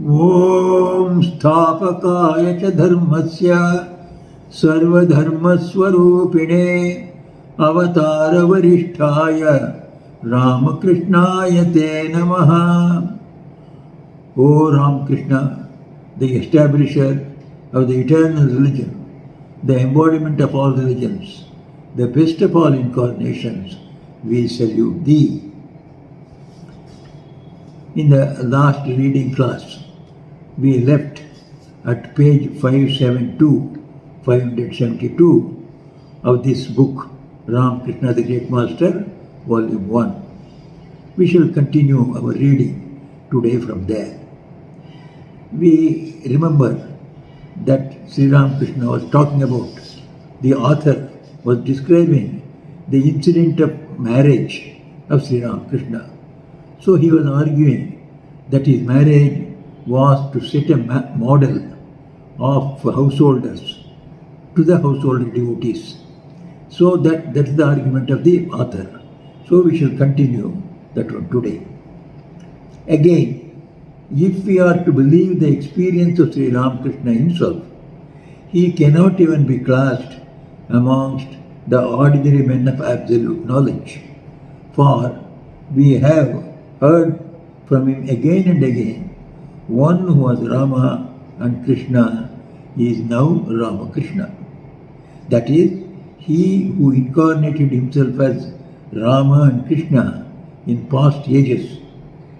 Om Sthapakaya cha dharmasya sarvadharmaswarupine avatara varishtaya Ramakrishnaya te namaha. O Ramakrishna, the establisher of the eternal religion, the embodiment of all religions, the best of all incarnations, we salute thee. In the last reading class, we left at page 572 of this book, Ramakrishna the Great Master, Volume 1. We shall continue our reading today from there. We remember that Sri Ramakrishna was talking about, the author was describing the incident of marriage of Sri Ramakrishna. So he was arguing that his marriage was to set a model of householders to the household devotees. So that's the argument of the author. So we shall continue that one today. Again, if we are to believe the experience of Sri Ramakrishna himself, he cannot even be classed amongst the ordinary men of absolute knowledge. For we have heard from him again and again, one who was Rama and Krishna is now Ramakrishna. That is, he who incarnated himself as Rama and Krishna in past ages,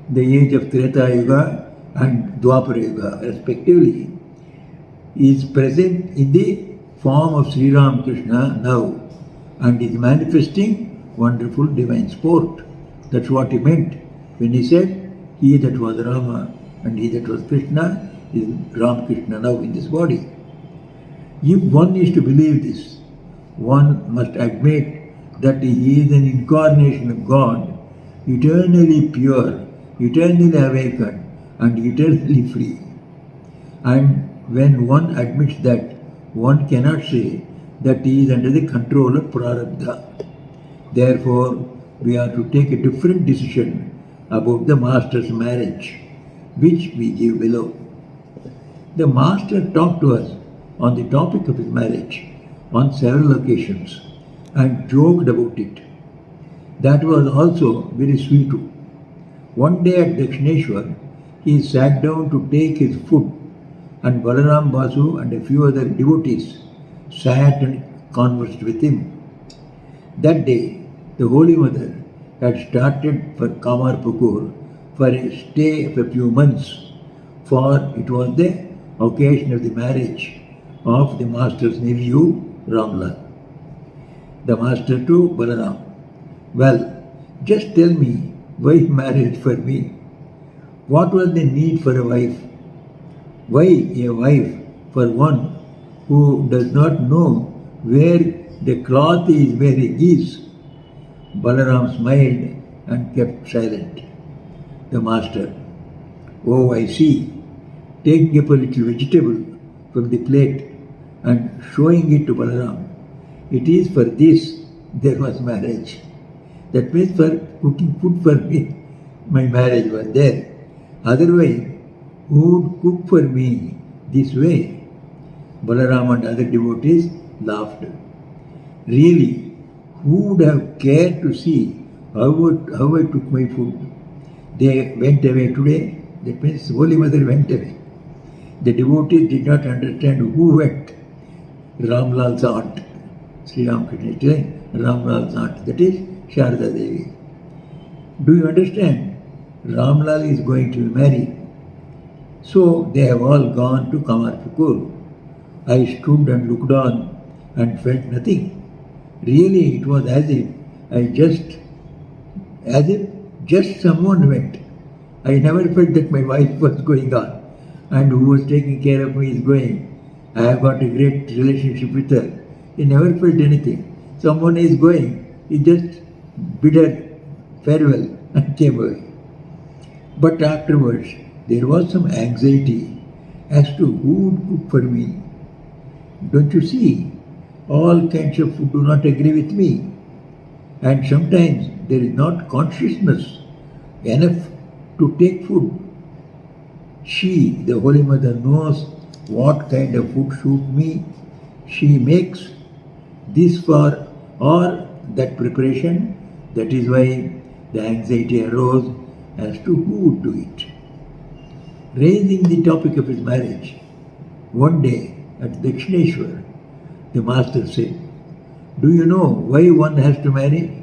the age of Treta Yuga and Dwapara Yuga respectively, is present in the form of Sri Ramakrishna now and is manifesting wonderful divine sport. That's what he meant when he said, he that was Rama and he that was Krishna is Ramakrishna now in this body. If one is to believe this, one must admit that he is an incarnation of God, eternally pure, eternally awakened, and eternally free. And when one admits that, one cannot say that he is under the control of Prarabdha. Therefore, we are to take a different decision about the Master's marriage, which we give below. The Master talked to us on the topic of his marriage on several occasions and joked about it. That was also very sweet. One day at Dakshineshwar, he sat down to take his food, and Balaram Basu and a few other devotees sat and conversed with him. That day, the Holy Mother had started for Kamarpukur for a stay of a few months, for it was the occasion of the marriage of the Master's nephew, Ramlal. The Master to Balaram, well, just tell me why marriage for me? What was the need for a wife? Why a wife for one who does not know where the cloth is wearing is? Balaram smiled and kept silent. The Master, oh, I see, taking up a little vegetable from the plate and showing it to Balaram, it is for this there was marriage. That means for cooking food for me, my marriage was there. Otherwise, who would cook for me this way? Balaram and other devotees laughed. Really, who would have cared to see how I took my food? They went away today. That means Holy Mother went away. The devotees did not understand who went. Ramlal's aunt, Sri Ramakrishna, Ramlal's aunt, that is Sharda Devi. Do you understand? Ramlal is going to be married. So they have all gone to Kamarpukur. I stood and looked on and felt nothing. Really, it was as if just someone went. I never felt that my wife was going on and who was taking care of me is going. I have got a great relationship with her. I never felt anything. Someone is going. He just bid her farewell and came away. But afterwards, there was some anxiety as to who would cook for me. Don't you see? All kinds of food do not agree with me. And sometimes there is not consciousness enough to take food. She, the Holy Mother, knows what kind of food suits me. She makes this for or that preparation. That is why the anxiety arose as to who would do it. Raising the topic of his marriage, one day at Dakshineshwar, the master said, "Do you know why one has to marry?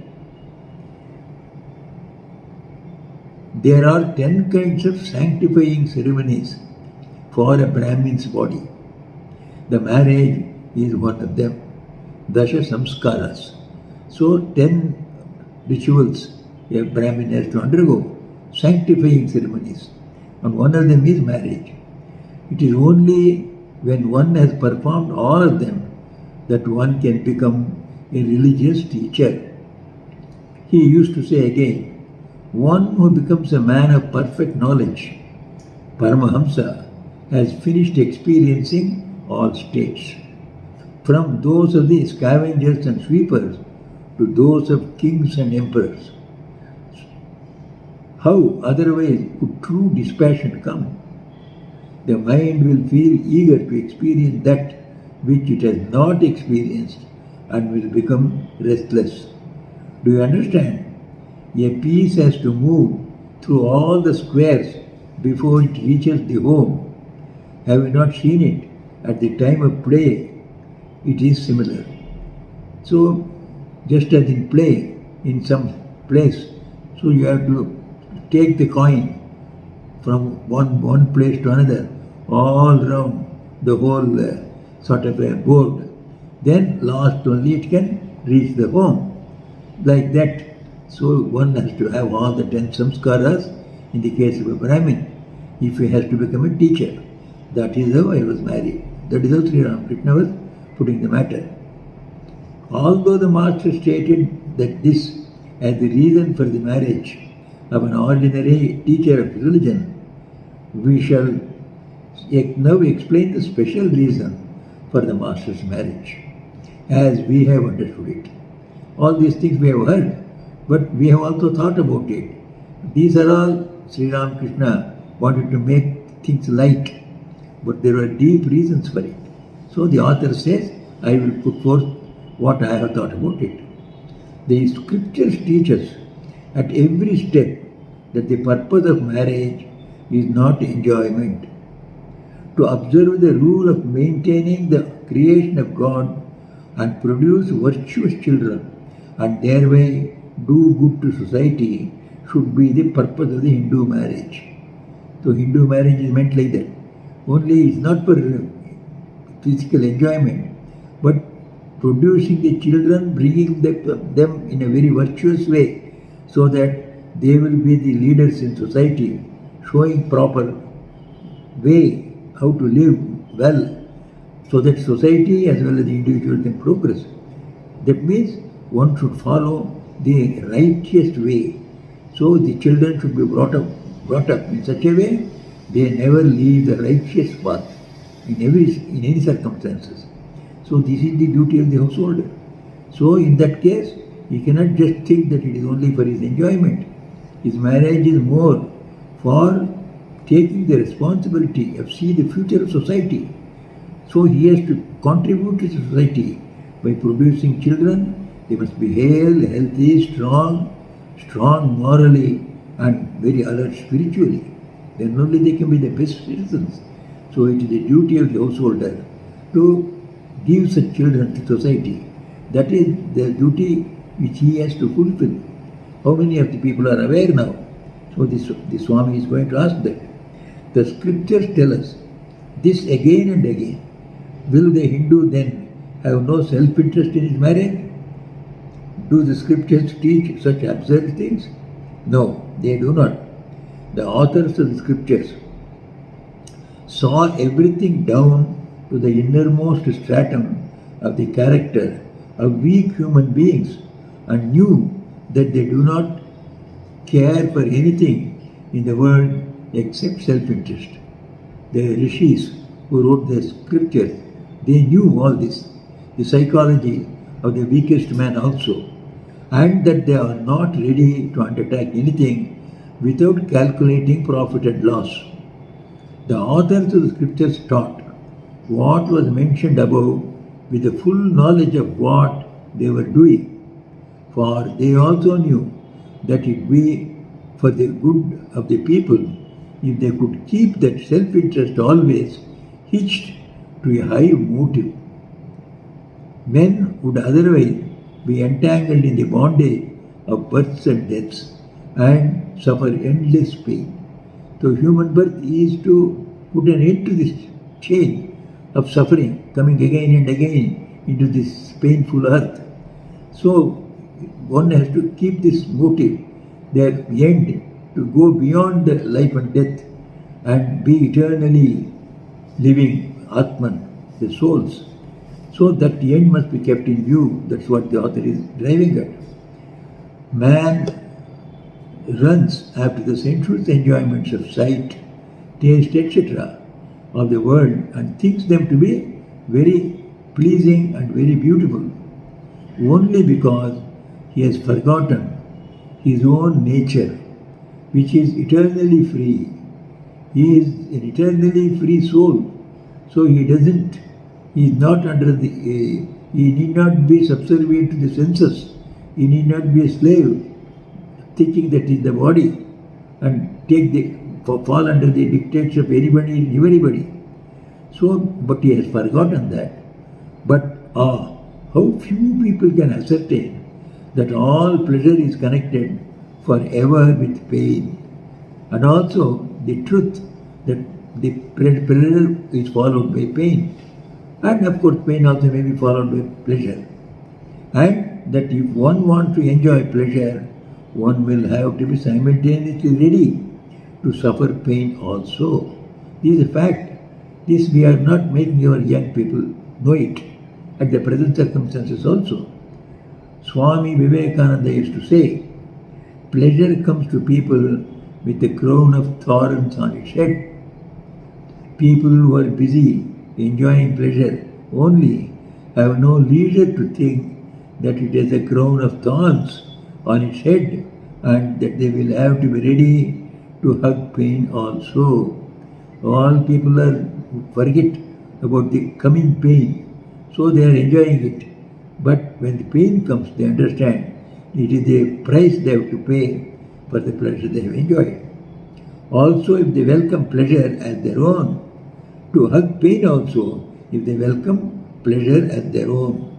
There are 10 kinds of sanctifying ceremonies for a Brahmin's body. The marriage is one of them. Dasha samskaras. So 10 rituals a Brahmin has to undergo, sanctifying ceremonies. And one of them is marriage. It is only when one has performed all of them that one can become a religious teacher." He used to say again, one who becomes a man of perfect knowledge, Paramahamsa, has finished experiencing all states, from those of the scavengers and sweepers to those of kings and emperors. How otherwise could true dispassion come? The mind will feel eager to experience that which it has not experienced and will become restless. Do you understand? A piece has to move through all the squares before it reaches the home. Have you not seen it at the time of play? It is similar. So, just as in play, in some place, so you have to take the coin from one place to another, all around the whole sort of a board. Then last only it can reach the home. Like that. So one has to have all the 10 samskaras in the case of a Brahmin if he has to become a teacher. That is how I was married. That is how Sri Ramakrishna was putting the matter. Although the master stated that this as the reason for the marriage of an ordinary teacher of religion, we shall now explain the special reason for the master's marriage, as we have understood it. All these things we have heard, but we have also thought about it. These are all Sri Ramakrishna wanted to make things light, but there are deep reasons for it. So the author says, I will put forth what I have thought about it. The scriptures teach us at every step that the purpose of marriage is not enjoyment. To observe the rule of maintaining the creation of God and produce virtuous children and thereby do good to society should be the purpose of the Hindu marriage. So Hindu marriage is meant like that. Only it's not for physical enjoyment, but producing the children, bringing them in a very virtuous way so that they will be the leaders in society, showing proper way how to live well so that society as well as the individual can progress. That means one should follow the righteous way. So the children should be brought up in such a way they never leave the righteous path in any circumstances. So this is the duty of the householder. So in that case, he cannot just think that it is only for his enjoyment. His marriage is more for taking the responsibility of see the future of society. So he has to contribute to society by producing children. They must be hale, healthy, strong morally and very alert spiritually. Then only they can be the best citizens. So it is the duty of the householder to give such children to society. That is the duty which he has to fulfill. How many of the people are aware now? So the Swami is going to ask that. The scriptures tell us this again and again. Will the Hindu then have no self-interest in his marriage? Do the scriptures teach such absurd things? No, they do not. The authors of the scriptures saw everything down to the innermost stratum of the character of weak human beings and knew that they do not care for anything in the world except self-interest. The rishis who wrote the scriptures, they knew all this, the psychology of the weakest man also, and that they are not ready to undertake anything without calculating profit and loss. The authors of the scriptures taught what was mentioned above with the full knowledge of what they were doing, for they also knew that it would be for the good of the people if they could keep that self-interest always hitched to a high motive. Men would otherwise be entangled in the bondage of births and deaths and suffer endless pain. So human birth is to put an end to this chain of suffering, coming again and again into this painful earth. So one has to keep this motive, their end, to go beyond the life and death and be eternally living Atman, the souls. So that the end must be kept in view. That's what the author is driving at. Man runs after the sensuous enjoyments of sight, taste, etc. of the world and thinks them to be very pleasing and very beautiful, only because he has forgotten his own nature, which is eternally free. He is an eternally free soul, so he is not under the, he need not be subservient to the senses, he need not be a slave, thinking that he is the body and fall under the dictates of anybody and everybody. So, but he has forgotten that. But how few people can ascertain that all pleasure is connected forever with pain, and also the truth that the pleasure is followed by pain, and of course pain also may be followed by pleasure, and that if one wants to enjoy pleasure, one will have to be simultaneously ready to suffer pain also. This is a fact. This we are not making our young people know it at the present circumstances also. Swami Vivekananda used to say, pleasure comes to people with a crown of thorns on its head. People who are busy enjoying pleasure only have no leisure to think that it has a crown of thorns on its head and that they will have to be ready to hug pain also. All people forget about the coming pain, so they are enjoying it. But when the pain comes, they understand it is the price they have to pay for the pleasure they have enjoyed. Also, if they welcome pleasure as their own, to hug pain also, if they welcome pleasure as their own.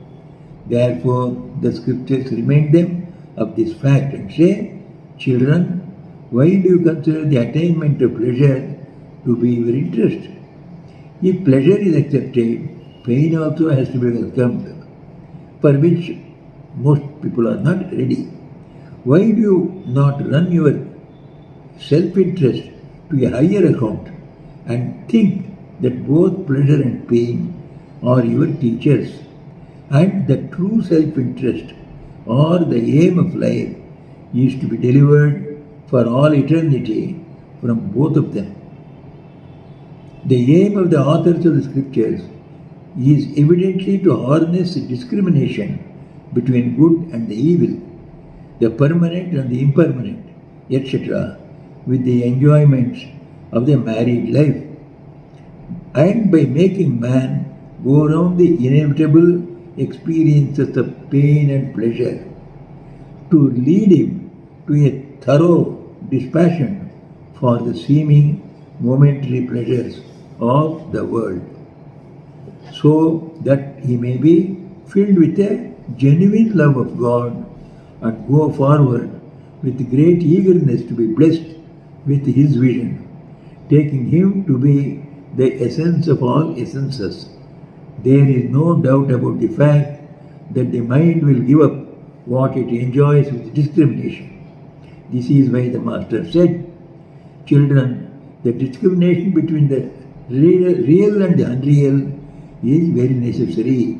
Therefore, the scriptures remind them of this fact and say, children, why do you consider the attainment of pleasure to be your interest? If pleasure is accepted, pain also has to be welcomed, for which most people are not ready. Why do you not run your self-interest to a higher account and think that both pleasure and pain are your teachers, and that true self-interest or the aim of life is to be delivered for all eternity from both of them? The aim of the authors of the scriptures is evidently to harness discrimination between good and the evil, the permanent and the impermanent, etc., with the enjoyments of the married life, and by making man go around the inevitable experiences of pain and pleasure, to lead him to a thorough dispassion for the seeming momentary pleasures of the world, so that he may be filled with a genuine love of God and go forward with great eagerness to be blessed with his vision, taking him to be the essence of all essences. There is no doubt about the fact that the mind will give up what it enjoys with discrimination. This is why the Master said, children, the discrimination between the real and the unreal is very necessary.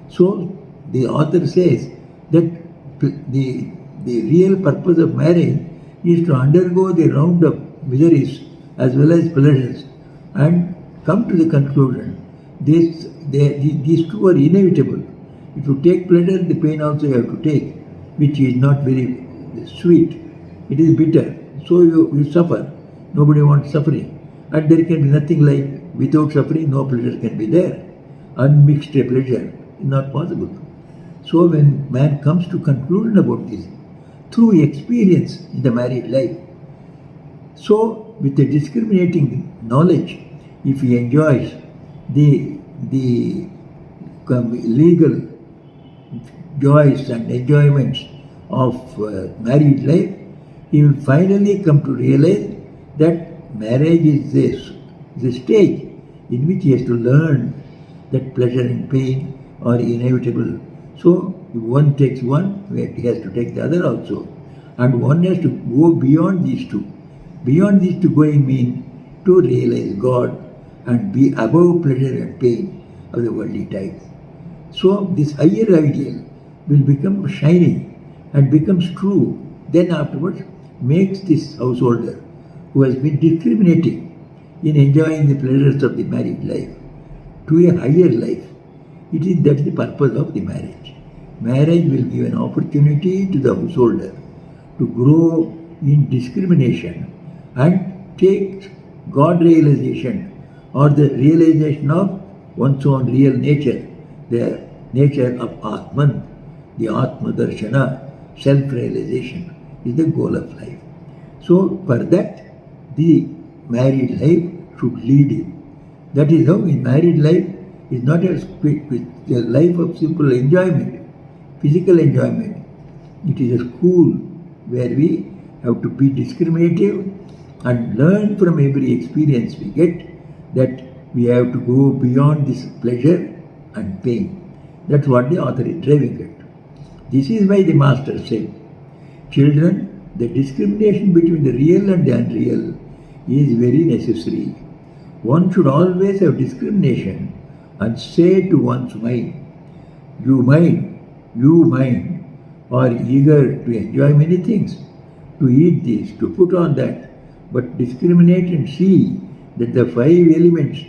So the author says that the real purpose of marriage is to undergo the round of miseries as well as pleasures and come to the conclusion these two are inevitable. If you take pleasure, the pain also you have to take, which is not very sweet. It is bitter. So you suffer. Nobody wants suffering. And there can be nothing like without suffering, no pleasure can be there. Unmixed pleasure is not possible. So when man comes to conclusion about this, through experience in the married life, so with the discriminating knowledge, if he enjoys the legal joys and enjoyments of married life, he will finally come to realize that marriage is the stage in which he has to learn that pleasure and pain are inevitable. So if one takes one, he has to take the other also. And one has to go beyond these two. Beyond these two going means to realize God and be above pleasure and pain of the worldly type. So this higher ideal will become shining and becomes true. Then afterwards makes this householder who has been discriminating in enjoying the pleasures of the married life to a higher life. That's the purpose of the marriage. Marriage will give an opportunity to the householder to grow in discrimination and take God realization or the realization of one's own real nature, the nature of Atman, the Atma Darshana, self-realization is the goal of life. So for that, the married life should lead him. That is how in married life is not a life of simple enjoyment, physical enjoyment. It is a school where we have to be discriminative and learn from every experience we get that we have to go beyond this pleasure and pain. That's what the author is driving at. This is why the master said, children, the discrimination between the real and the unreal is very necessary. One should always have discrimination and say to one's mind, you mind, are eager to enjoy many things, to eat this, to put on that, but discriminate and see that the 5 elements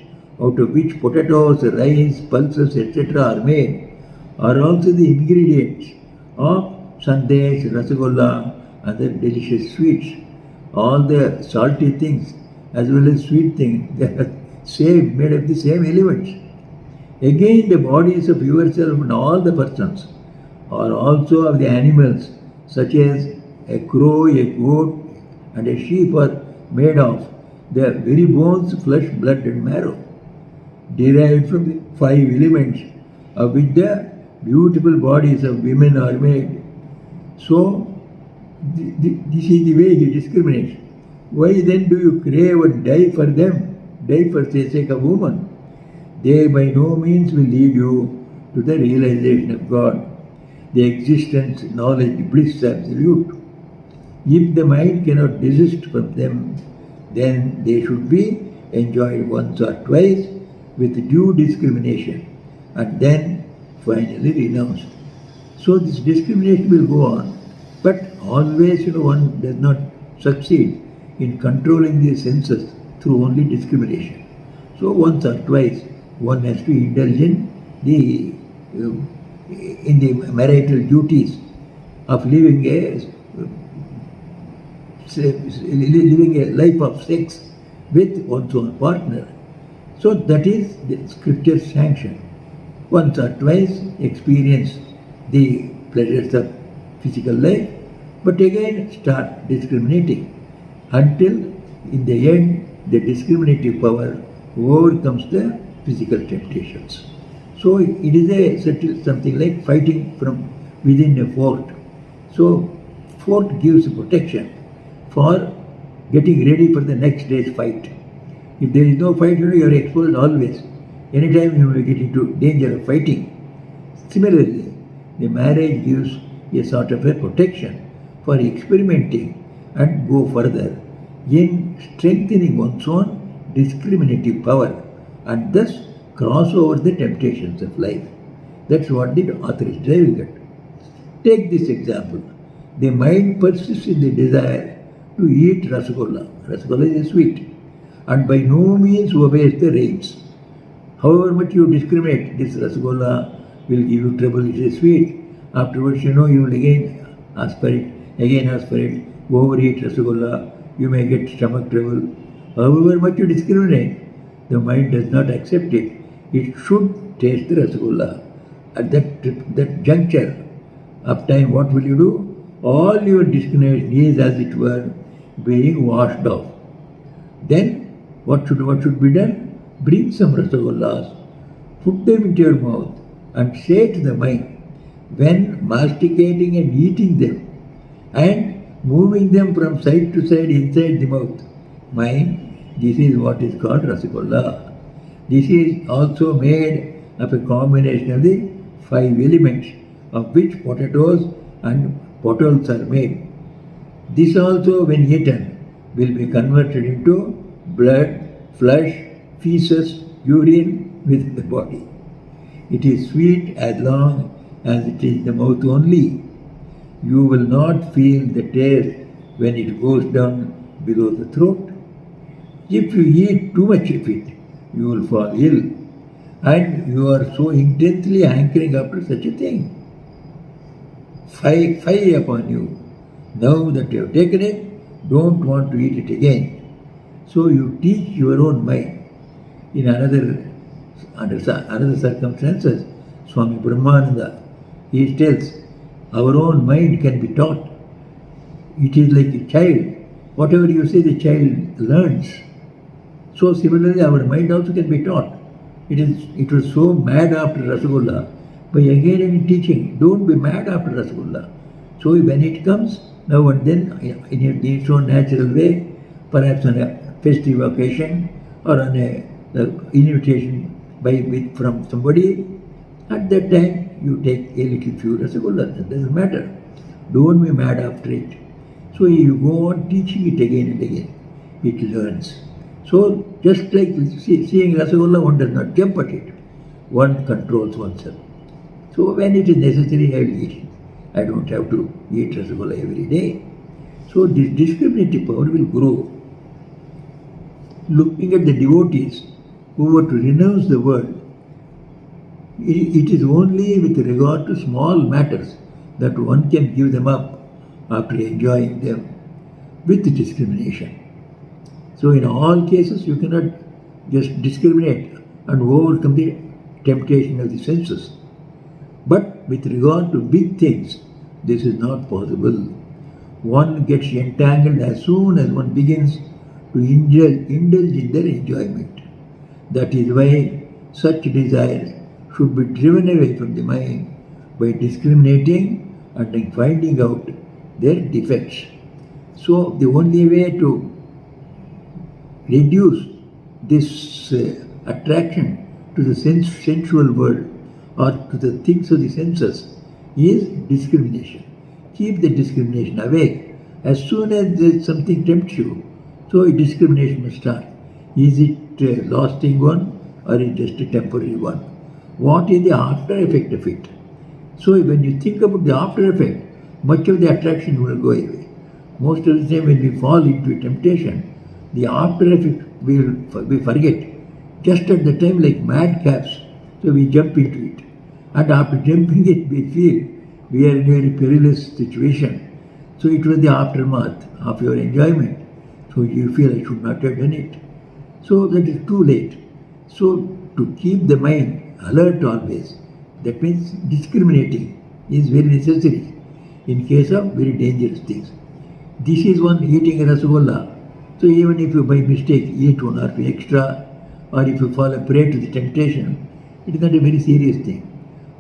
out of which potatoes, rice, pulses, etc. are made are also the ingredients of sandesh, rasgulla, other delicious sweets. All the salty things as well as sweet things, they are made of the same elements. Again, the bodies of yourself and all the persons are also of the animals, such as a crow, a goat, and a sheep are made of the very bones, flesh, blood, and marrow, derived from the 5 elements of which the beautiful bodies of women are made. So, this is the way he discriminates. Why then do you crave and die for them, die for the sake of woman? They by no means will lead you to the realization of God, the existence, knowledge, bliss absolute. If the mind cannot desist from them, then they should be enjoyed once or twice with due discrimination and then finally renounced. So this discrimination will go on, but always one does not succeed in controlling the senses through only discrimination. So once or twice one has to indulge in the marital duties of living a life of sex with one's own partner. So that is the scripture's sanction. Once or twice experience the pleasures of physical life, but again start discriminating until in the end the discriminative power overcomes the physical temptations. So it is something like fighting from within a fort. So fort gives protection for getting ready for the next day's fight. If there is no fight, you are exposed always. Anytime you may get into danger of fighting. Similarly, the marriage gives a sort of a protection for experimenting and go further in strengthening one's own discriminative power and thus cross over the temptations of life. That's what the author is driving at. Take this example. The mind persists in the desire to eat rasgulla. Rasgulla is a sweet, and by no means obeys the reins. However much you discriminate, this rasgulla will give you trouble, it is sweet. Afterwards, you will again ask for it, overeat rasgulla, you may get stomach trouble. However much you discriminate, the mind does not accept it. It should taste the Rasagolla. At that juncture of time, what will you do? All your discrimination is, as it were, being washed off. Then, what should be done? Bring some Rasagollas, put them into your mouth, and say to the mind, when masticating and eating them, and moving them from side to side inside the mouth, mind, this is what is called Rasagolla. This is also made of a combination of the 5 elements, of which potatoes and potols are made. This also, when eaten, will be converted into blood, flesh, feces, urine within the body. It is sweet as long as it is in the mouth only. You will not feel the taste when it goes down below the throat. If you eat too much of it, you will fall ill, and you are so intensely hankering after such a thing. Fie upon you. Now that you have taken it, don't want to eat it again. So you teach your own mind. In another circumstances, Swami Brahmananda, he tells, our own mind can be taught. It is like a child. Whatever you say, the child learns. So similarly, our mind also can be taught. It was so mad after Rasagolla. By again and teaching, don't be mad after Rasagolla. So when it comes, now and then, in its own natural way, perhaps on a festive occasion or on a invitation from somebody, at that time you take a little few Rasagollas. It doesn't matter. Don't be mad after it. So you go on teaching it again and again. It learns. So just like seeing Rasagolla, one does not jump at it. One controls oneself. So when it is necessary, I will eat it. I don't have to eat Rasagolla every day. So this discriminative power will grow. Looking at the devotees who were to renounce the world, it is only with regard to small matters that one can give them up after enjoying them with discrimination. So in all cases, you cannot just discriminate and overcome the temptation of the senses. But with regard to big things, this is not possible. One gets entangled as soon as one begins to indulge in their enjoyment. That is why such desires should be driven away from the mind by discriminating and then finding out their defects. So the only way to reduce this attraction to the sensual world or to the things of the senses is discrimination. Keep the discrimination away. As soon as something tempts you, so a discrimination must start. Is it a lasting one or is it just a temporary one? What is the after effect of it? So when you think about the after effect, much of the attraction will go away. Most of the time when we fall into a temptation, the after effect we forget. Just at the time, like madcaps, so we jump into it. And after jumping it, we feel we are in a very perilous situation. So it was the aftermath of your enjoyment. So you feel I should not have done it. So that is too late. So to keep the mind alert always, that means discriminating is very necessary in case of very dangerous things. This is one eating a Rasagolla. So even if you by mistake eat one or two extra, or if you fall a prey to the temptation, it is not a very serious thing.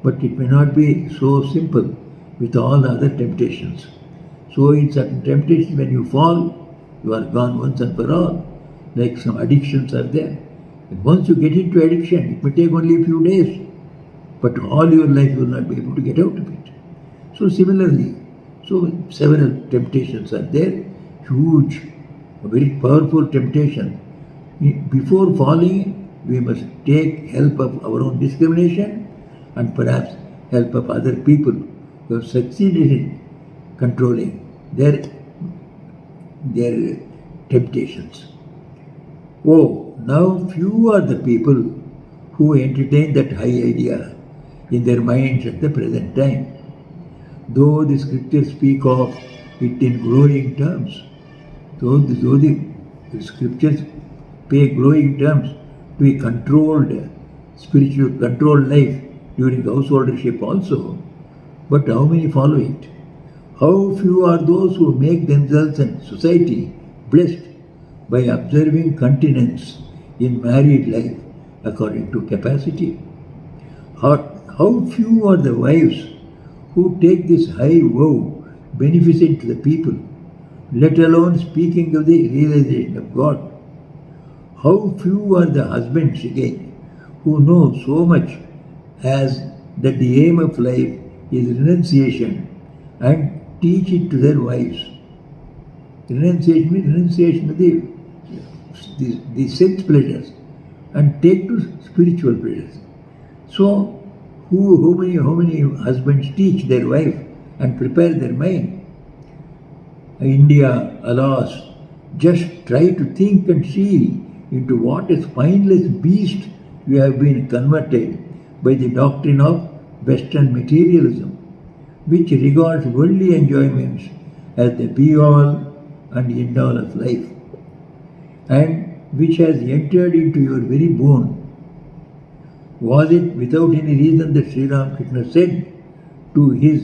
But it may not be so simple with all other temptations. So in certain temptations, when you fall, you are gone once and for all. Like some addictions are there. And once you get into addiction, it may take only a few days, but all your life you will not be able to get out of it. So similarly, so several temptations are there, huge, a very powerful temptation. Before falling, we must take help of our own discrimination and perhaps help of other people who have succeeded in controlling their temptations. Oh, now few are the people who entertain that high idea in their minds at the present time, though the scriptures speak of it in glowing terms. Though the scriptures pay glowing terms to a controlled, spiritual controlled life during householdership also. But how many follow it? How few are those who make themselves and society blessed by observing continence in married life according to capacity? How few are the wives who take this high vow beneficent to the people, let alone speaking of the realization of God? How few are the husbands again who know so much as that the aim of life is renunciation and teach it to their wives? Renunciation means renunciation of the sense pleasures and take to spiritual pleasures. So, how many husbands teach their wife and prepare their mind? India, alas, just try to think and see into what a spineless beast you have been converted by the doctrine of Western materialism, which regards worldly enjoyments as the be-all and end-all of life, and which has entered into your very bone. Was it without any reason that Sri Ramakrishna said to his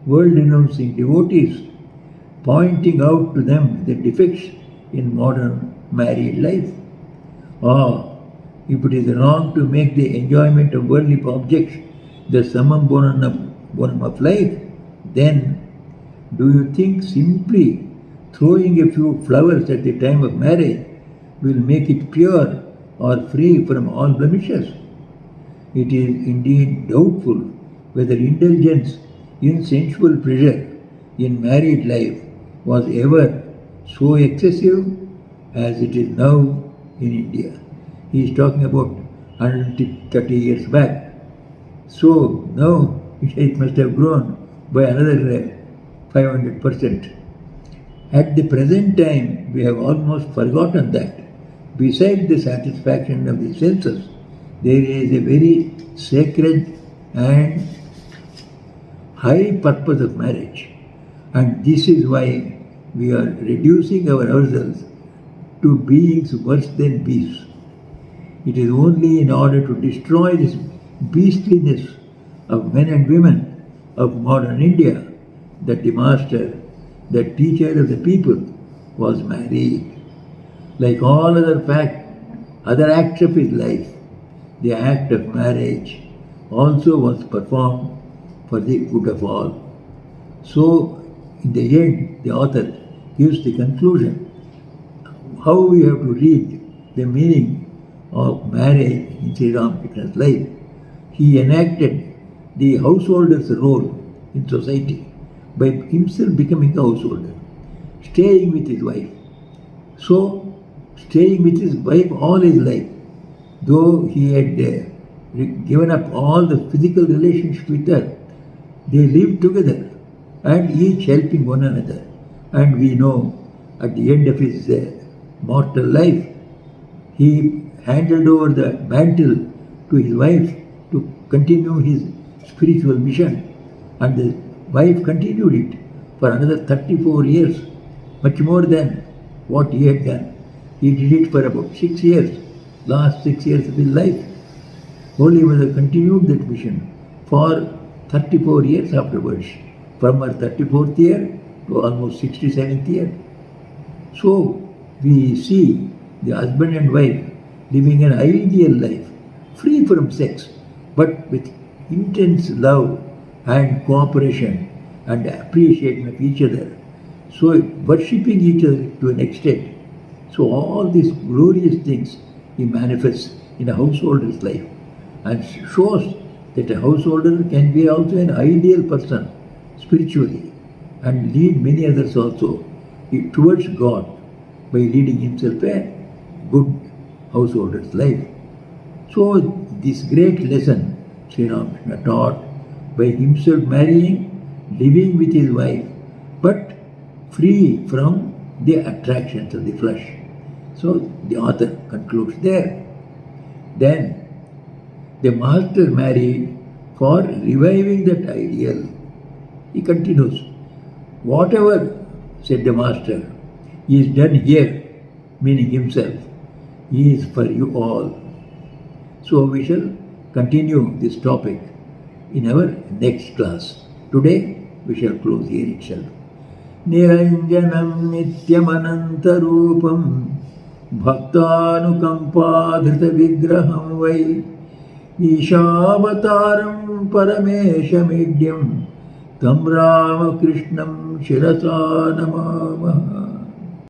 world-renouncing devotees, pointing out to them the defects in modern married life? If it is wrong to make the enjoyment of worldly objects the summum bonum of life, then do you think simply throwing a few flowers at the time of marriage will make it pure or free from all blemishes? It is indeed doubtful whether indulgence in sensual pleasure in married life was ever so excessive as it is now in India. He is talking about 130 years back. So now it must have grown by another 500%. At the present time, we have almost forgotten that besides the satisfaction of the senses, there is a very sacred and high purpose of marriage. And this is why we are reducing ourselves to beings worse than beasts. It is only in order to destroy this beastliness of men and women of modern India that the master, the teacher of the people, was married. Like all other acts of his life, the act of marriage also was performed for the good of all. So, in the end, the author gives the conclusion how we have to read the meaning of marriage in Sri Ramakrishna's life. He enacted the householder's role in society by himself becoming a householder, staying with his wife. So, staying with his wife all his life, though he had given up all the physical relationship with her, they lived together and each helping one another. And we know at the end of his mortal life, he handed over the mantle to his wife to continue his spiritual mission, and the wife continued it for another 34 years, much more than what he had done. He did it for about 6 years, last 6 years of his life. Holy Mother continued that mission for 34 years afterwards, from her 34th year to almost 67th year. So we see the husband and wife living an ideal life, free from sex, but with intense love and cooperation and appreciation of each other. So worshipping each other to an extent. So all these glorious things he manifests in a householder's life and shows that a householder can be also an ideal person spiritually and lead many others also towards God by leading himself a good householder's life. So this great lesson Sri Ramakrishna taught by himself marrying, living with his wife, but free from the attractions of the flesh. So the author concludes there. Then the master married for reviving that ideal. He continues, whatever, said the master, is done here, meaning himself, He is for you all. So we shall continue this topic in our next class. Today we shall close here itself. Niranjanam nityamanantarupam bhaktanukampadhrita vigraham vai Ishavataram parameshamidhyam tam Ramakrishnam shirasa namamaha.